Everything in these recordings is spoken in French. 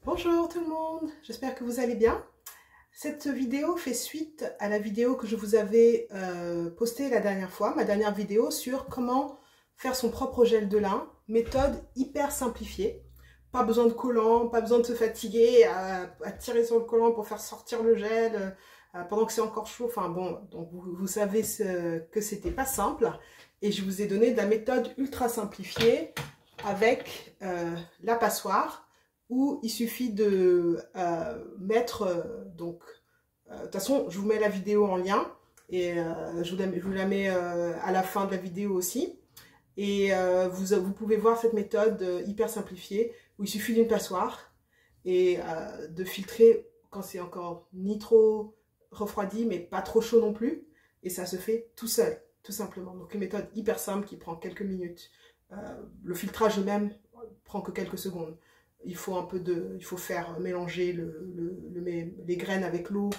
Bonjour tout le monde, j'espère que vous allez bien. Cette vidéo fait suite à la vidéo que je vous avais postée la dernière fois, ma dernière vidéo sur comment faire son propre gel de lin, méthode hyper simplifiée. Pas besoin de collant, pas besoin de se fatiguer à tirer sur le collant pour faire sortir le gel pendant que c'est encore chaud. Enfin bon, donc vous savez que c'était pas simple et je vous ai donné de la méthode ultra simplifiée avec la passoire, où il suffit de mettre, de toute façon, je vous mets la vidéo en lien, et je vous la mets à la fin de la vidéo aussi. Et vous pouvez voir cette méthode hyper simplifiée, où il suffit d'une passoire, et de filtrer quand c'est encore ni trop refroidi, mais pas trop chaud non plus. Et ça se fait tout seul, tout simplement. Donc une méthode hyper simple qui prend quelques minutes. Le filtrage même prend que quelques secondes. Il faut faire mélanger les graines avec l'eau,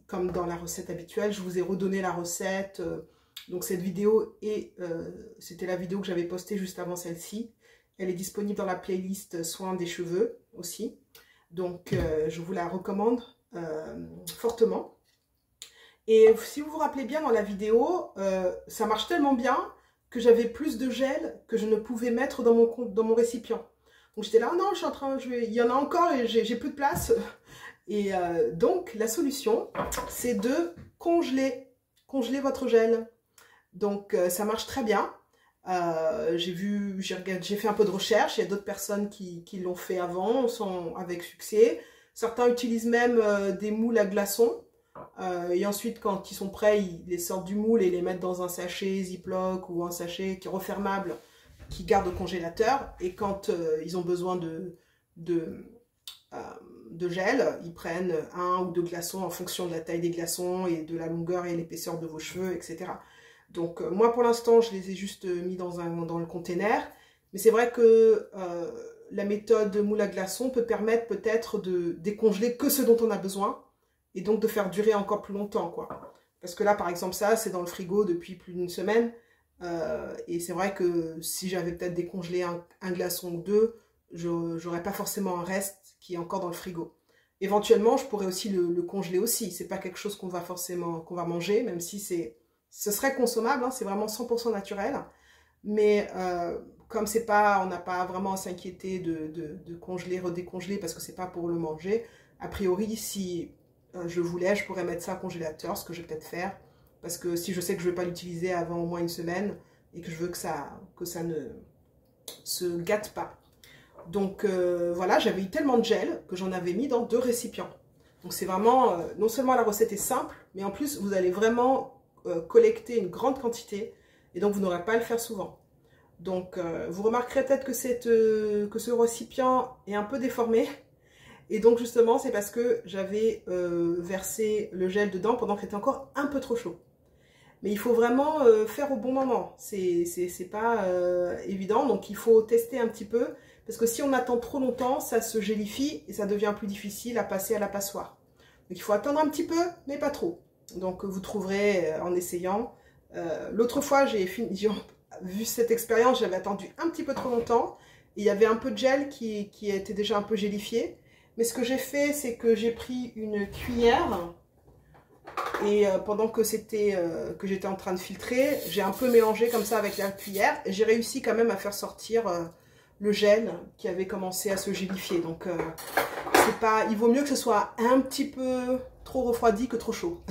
comme dans la recette habituelle. Je vous ai redonné la recette. Donc cette vidéo, c'était la vidéo que j'avais postée juste avant celle-ci. Elle est disponible dans la playlist soins des cheveux aussi. Donc je vous la recommande fortement. Et si vous vous rappelez bien dans la vidéo, ça marche tellement bien que j'avais plus de gel que je ne pouvais mettre dans mon récipient. Donc j'étais là, non, il y en a encore et j'ai plus de place. Et donc la solution, c'est de congeler votre gel. Donc ça marche très bien. J'ai fait un peu de recherche, il y a d'autres personnes qui l'ont fait avant, avec succès. Certains utilisent même des moules à glaçons. Et ensuite, quand ils sont prêts, ils les sortent du moule et les mettent dans un sachet Ziploc ou un sachet qui est refermable, qui garde au congélateur. Et quand ils ont besoin de gel, ils prennent un ou deux glaçons en fonction de la taille des glaçons et de la longueur et l'épaisseur de vos cheveux, etc. Donc moi, pour l'instant, je les ai juste mis dans le container. Mais c'est vrai que la méthode moule à glaçons peut permettre peut-être de décongeler que ce dont on a besoin, et donc de faire durer encore plus longtemps, quoi. Parce que là, par exemple, ça, c'est dans le frigo depuis plus d'une semaine. Et c'est vrai que si j'avais peut-être décongelé un glaçon ou deux, j'aurais pas forcément un reste qui est encore dans le frigo. Éventuellement, je pourrais aussi le congeler aussi. C'est pas quelque chose qu'on va manger, même si ce serait consommable, hein, c'est vraiment 100% naturel. Mais comme on n'a pas vraiment à s'inquiéter de congeler, redécongeler, parce que c'est pas pour le manger, a priori, si je voulais, je pourrais mettre ça au congélateur, ce que je vais peut-être faire, parce que si je sais que je ne vais pas l'utiliser avant au moins une semaine, et que je veux que ça ne se gâte pas. Donc voilà, j'avais eu tellement de gel que j'en avais mis dans 2 récipients. Donc c'est vraiment, non seulement la recette est simple, mais en plus vous allez vraiment collecter une grande quantité, et donc vous n'aurez pas à le faire souvent. Donc vous remarquerez peut-être que ce récipient est un peu déformé. Et donc justement, c'est parce que j'avais versé le gel dedans pendant qu'il était encore un peu trop chaud. Mais il faut vraiment faire au bon moment. C'est pas évident, donc il faut tester un petit peu. Parce que si on attend trop longtemps, ça se gélifie et ça devient plus difficile à passer à la passoire. Donc il faut attendre un petit peu, mais pas trop. Donc vous trouverez en essayant. L'autre fois, j'ai vu cette expérience, j'avais attendu un petit peu trop longtemps. Et il y avait un peu de gel qui était déjà un peu gélifié. Mais ce que j'ai fait, c'est que j'ai pris une cuillère et pendant que j'étais en train de filtrer, j'ai un peu mélangé comme ça avec la cuillère et j'ai réussi quand même à faire sortir le gel qui avait commencé à se gélifier. Donc il vaut mieux que ce soit un petit peu trop refroidi que trop chaud.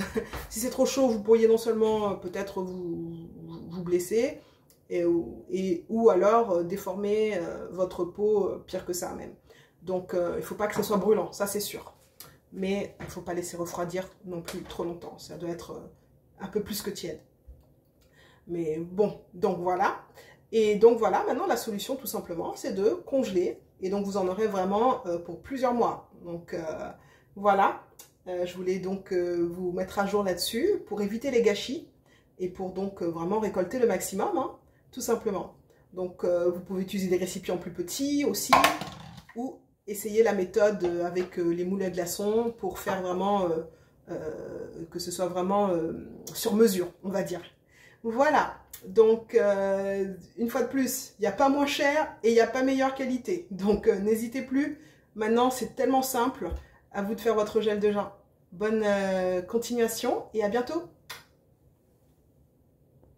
Si c'est trop chaud, vous pourriez non seulement peut-être vous blesser ou alors déformer votre peau, pire que ça même. Donc, il ne faut pas que ce soit brûlant, ça c'est sûr. Mais il ne faut pas laisser refroidir non plus trop longtemps. Ça doit être un peu plus que tiède. Mais bon, donc voilà. Et donc voilà, maintenant la solution tout simplement, c'est de congeler. Et donc vous en aurez vraiment pour plusieurs mois. Donc voilà, je voulais donc vous mettre à jour là-dessus pour éviter les gâchis. Et pour donc vraiment récolter le maximum, hein, tout simplement. Donc vous pouvez utiliser des récipients plus petits aussi, ou essayer la méthode avec les moules à glaçons pour faire vraiment que ce soit vraiment sur mesure, on va dire. Voilà, donc une fois de plus, il n'y a pas moins cher et il n'y a pas meilleure qualité. Donc n'hésitez plus, Maintenant, c'est tellement simple. À vous de faire votre gel de gin. Bonne continuation et à bientôt.